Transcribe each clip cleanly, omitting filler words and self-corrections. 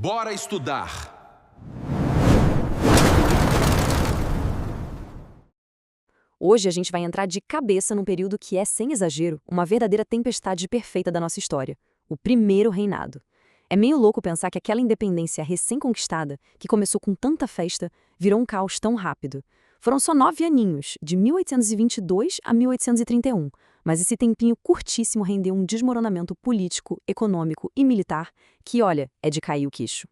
Bora estudar! Hoje a gente vai entrar de cabeça num período que é, sem exagero, uma verdadeira tempestade perfeita da nossa história, o Primeiro Reinado. É meio louco pensar que aquela independência recém-conquistada, que começou com tanta festa, virou um caos tão rápido. Foram só 9 aninhos, de 1822 a 1831, mas esse tempinho curtíssimo rendeu um desmoronamento político, econômico e militar que, olha, é de cair o queixo.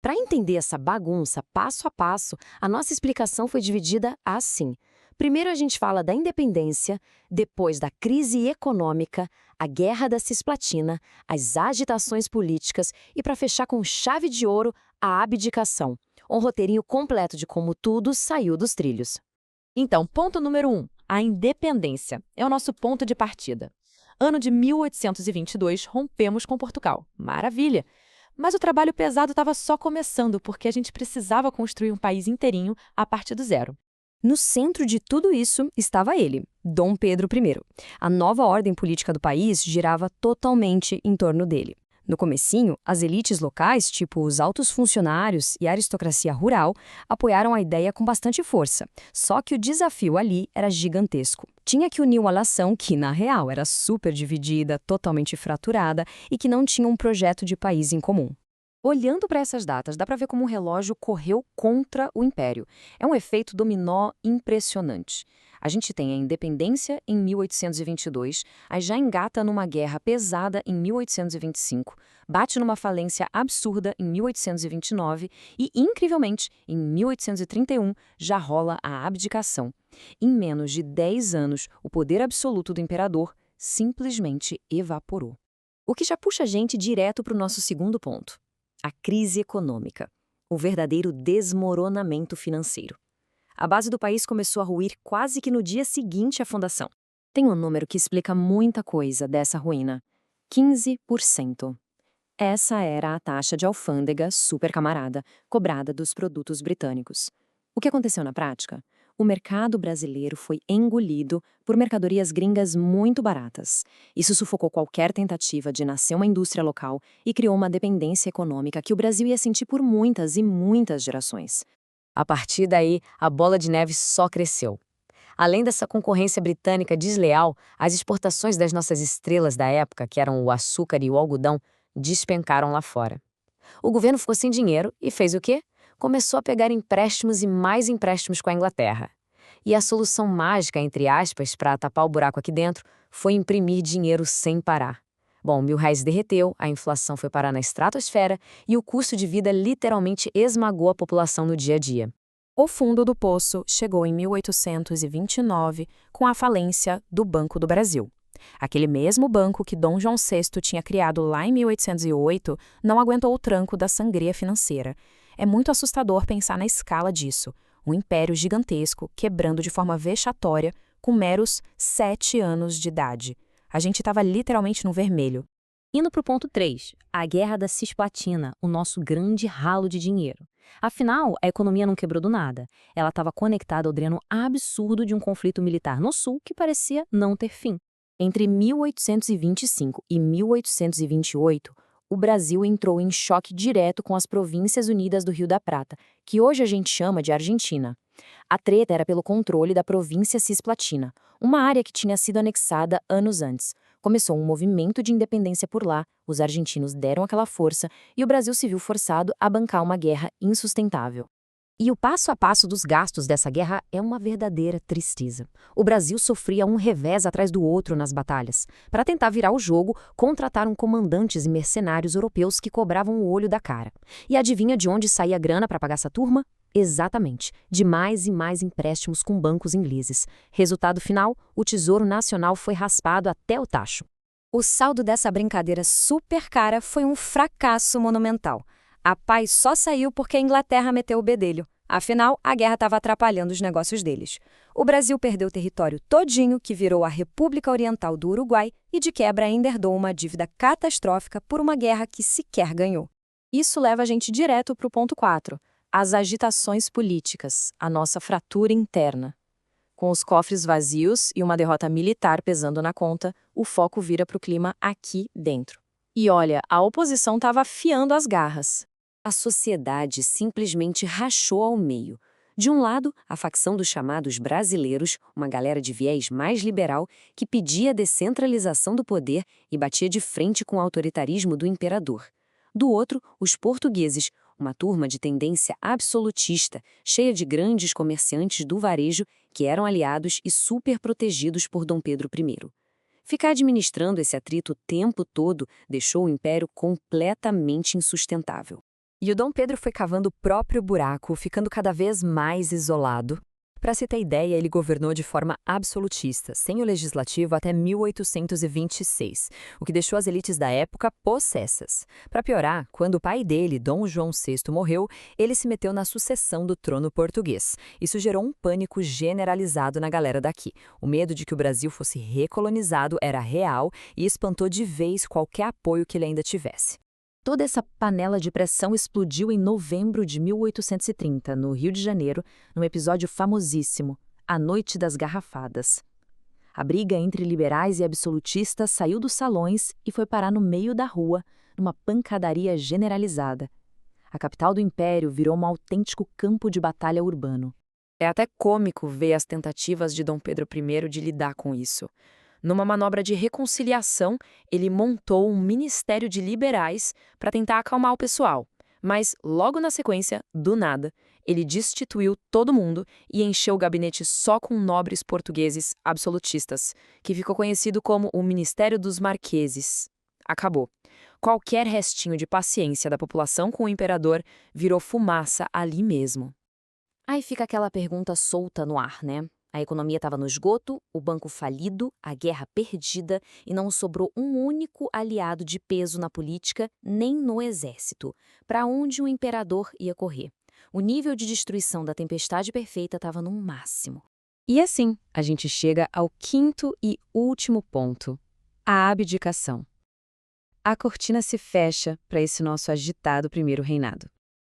Para entender essa bagunça passo a passo, a nossa explicação foi dividida assim. Primeiro a gente fala da independência, depois da crise econômica, a Guerra da Cisplatina, as agitações políticas e, para fechar com chave de ouro, a abdicação. Um roteirinho completo de como tudo saiu dos trilhos. Então, ponto número 1, a independência. É o nosso ponto de partida. Ano de 1822, rompemos com Portugal. Maravilha! Mas o trabalho pesado estava só começando, porque a gente precisava construir um país inteirinho a partir do zero. No centro de tudo isso estava ele, Dom Pedro I. A nova ordem política do país girava totalmente em torno dele. No comecinho, as elites locais, tipo os altos funcionários e a aristocracia rural, apoiaram a ideia com bastante força. Só que o desafio ali era gigantesco. Tinha que unir uma nação que, na real, era super dividida, totalmente fraturada e que não tinha um projeto de país em comum. Olhando para essas datas, dá para ver como um relógio correu contra o Império. É um efeito dominó impressionante. A gente tem a independência em 1822, aí já engata numa guerra pesada em 1825, bate numa falência absurda em 1829 e, incrivelmente, em 1831 já rola a abdicação. Em menos de 10 anos, o poder absoluto do imperador simplesmente evaporou. O que já puxa a gente direto para o nosso segundo ponto. A crise econômica, o verdadeiro desmoronamento financeiro. A base do país começou a ruir quase que no dia seguinte à fundação. Tem um número que explica muita coisa dessa ruína: 15%. Essa era a taxa de alfândega super camarada cobrada dos produtos britânicos. O que aconteceu na prática? O mercado brasileiro foi engolido por mercadorias gringas muito baratas. Isso sufocou qualquer tentativa de nascer uma indústria local e criou uma dependência econômica que o Brasil ia sentir por muitas e muitas gerações. A partir daí, a bola de neve só cresceu. Além dessa concorrência britânica desleal, as exportações das nossas estrelas da época, que eram o açúcar e o algodão, despencaram lá fora. O governo ficou sem dinheiro e fez o quê? Começou a pegar empréstimos e mais empréstimos com a Inglaterra. E a solução mágica, entre aspas, para tapar o buraco aqui dentro, foi imprimir dinheiro sem parar. Bom, R$ 1.000 derreteu, a inflação foi parar na estratosfera e o custo de vida literalmente esmagou a população no dia a dia. O fundo do poço chegou em 1829 com a falência do Banco do Brasil. Aquele mesmo banco que Dom João VI tinha criado lá em 1808 não aguentou o tranco da sangria financeira. É muito assustador pensar na escala disso. Um império gigantesco quebrando de forma vexatória com meros 7 anos de idade. A gente estava literalmente no vermelho. Indo para o ponto 3, a Guerra da Cisplatina, o nosso grande ralo de dinheiro. Afinal, a economia não quebrou do nada. Ela estava conectada ao dreno absurdo de um conflito militar no sul que parecia não ter fim. Entre 1825 e 1828, o Brasil entrou em choque direto com as Províncias Unidas do Rio da Prata, que hoje a gente chama de Argentina. A treta era pelo controle da província Cisplatina, uma área que tinha sido anexada anos antes. Começou um movimento de independência por lá, os argentinos deram aquela força e o Brasil se viu forçado a bancar uma guerra insustentável. E o passo a passo dos gastos dessa guerra é uma verdadeira tristeza. O Brasil sofria um revés atrás do outro nas batalhas. Para tentar virar o jogo, contrataram comandantes e mercenários europeus que cobravam o olho da cara. E adivinha de onde saía a grana para pagar essa turma? Exatamente, de mais e mais empréstimos com bancos ingleses. Resultado final, o Tesouro Nacional foi raspado até o tacho. O saldo dessa brincadeira super cara foi um fracasso monumental. A paz só saiu porque a Inglaterra meteu o bedelho. Afinal, a guerra estava atrapalhando os negócios deles. O Brasil perdeu o território todinho, que virou a República Oriental do Uruguai, e de quebra ainda herdou uma dívida catastrófica por uma guerra que sequer ganhou. Isso leva a gente direto para o ponto 4, as agitações políticas, a nossa fratura interna. Com os cofres vazios e uma derrota militar pesando na conta, o foco vira para o clima aqui dentro. E olha, a oposição estava afiando as garras. A sociedade simplesmente rachou ao meio. De um lado, a facção dos chamados brasileiros, uma galera de viés mais liberal que pedia a descentralização do poder e batia de frente com o autoritarismo do imperador. Do outro, os portugueses, uma turma de tendência absolutista, cheia de grandes comerciantes do varejo que eram aliados e super protegidos por Dom Pedro I. Ficar administrando esse atrito o tempo todo deixou o império completamente insustentável. E o Dom Pedro foi cavando o próprio buraco, ficando cada vez mais isolado. Para se ter ideia, ele governou de forma absolutista, sem o legislativo até 1826, o que deixou as elites da época possessas. Para piorar, quando o pai dele, Dom João VI, morreu, ele se meteu na sucessão do trono português. Isso gerou um pânico generalizado na galera daqui. O medo de que o Brasil fosse recolonizado era real e espantou de vez qualquer apoio que ele ainda tivesse. Toda essa panela de pressão explodiu em novembro de 1830, no Rio de Janeiro, num episódio famosíssimo, a Noite das Garrafadas. A briga entre liberais e absolutistas saiu dos salões e foi parar no meio da rua, numa pancadaria generalizada. A capital do Império virou um autêntico campo de batalha urbano. É até cômico ver as tentativas de Dom Pedro I de lidar com isso. Numa manobra de reconciliação, ele montou um ministério de liberais para tentar acalmar o pessoal. Mas, logo na sequência, do nada, ele destituiu todo mundo e encheu o gabinete só com nobres portugueses absolutistas, que ficou conhecido como o Ministério dos Marqueses. Acabou. Qualquer restinho de paciência da população com o imperador virou fumaça ali mesmo. Aí fica aquela pergunta solta no ar, né? A economia estava no esgoto, o banco falido, a guerra perdida e não sobrou um único aliado de peso na política nem no exército. Para onde o imperador ia correr? O nível de destruição da tempestade perfeita estava no máximo. E assim, a gente chega ao quinto e último ponto: a abdicação. A cortina se fecha para esse nosso agitado primeiro reinado.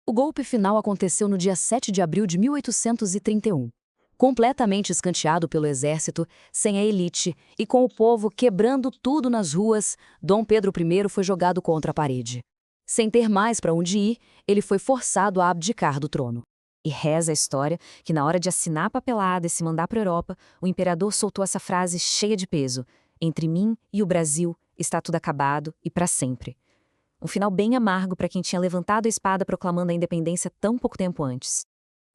O golpe final aconteceu no dia 7 de abril de 1831. Completamente escanteado pelo exército, sem a elite e com o povo quebrando tudo nas ruas, Dom Pedro I foi jogado contra a parede. Sem ter mais para onde ir, ele foi forçado a abdicar do trono. E reza a história que na hora de assinar a papelada e se mandar para a Europa, o imperador soltou essa frase cheia de peso: "Entre mim e o Brasil está tudo acabado e para sempre." Um final bem amargo para quem tinha levantado a espada proclamando a independência tão pouco tempo antes.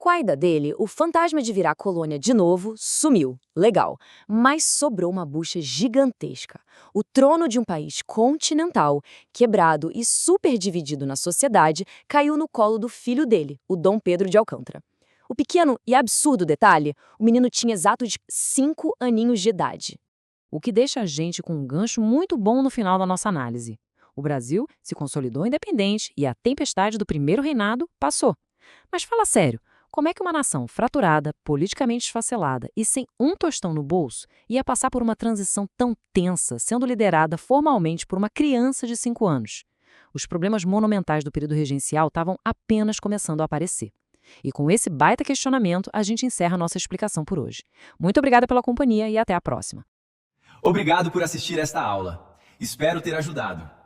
Com a ida dele, o fantasma de virar colônia de novo sumiu. Legal. Mas sobrou uma bucha gigantesca. O trono de um país continental, quebrado e super dividido na sociedade, caiu no colo do filho dele, o Dom Pedro de Alcântara. O pequeno e absurdo detalhe, o menino tinha exatos 5 aninhos de idade. O que deixa a gente com um gancho muito bom no final da nossa análise. O Brasil se consolidou independente e a tempestade do primeiro reinado passou. Mas fala sério. Como é que uma nação fraturada, politicamente esfacelada e sem um tostão no bolso ia passar por uma transição tão tensa, sendo liderada formalmente por uma criança de 5 anos? Os problemas monumentais do período regencial estavam apenas começando a aparecer. E com esse baita questionamento, a gente encerra a nossa explicação por hoje. Muito obrigada pela companhia e até a próxima. Obrigado por assistir esta aula. Espero ter ajudado.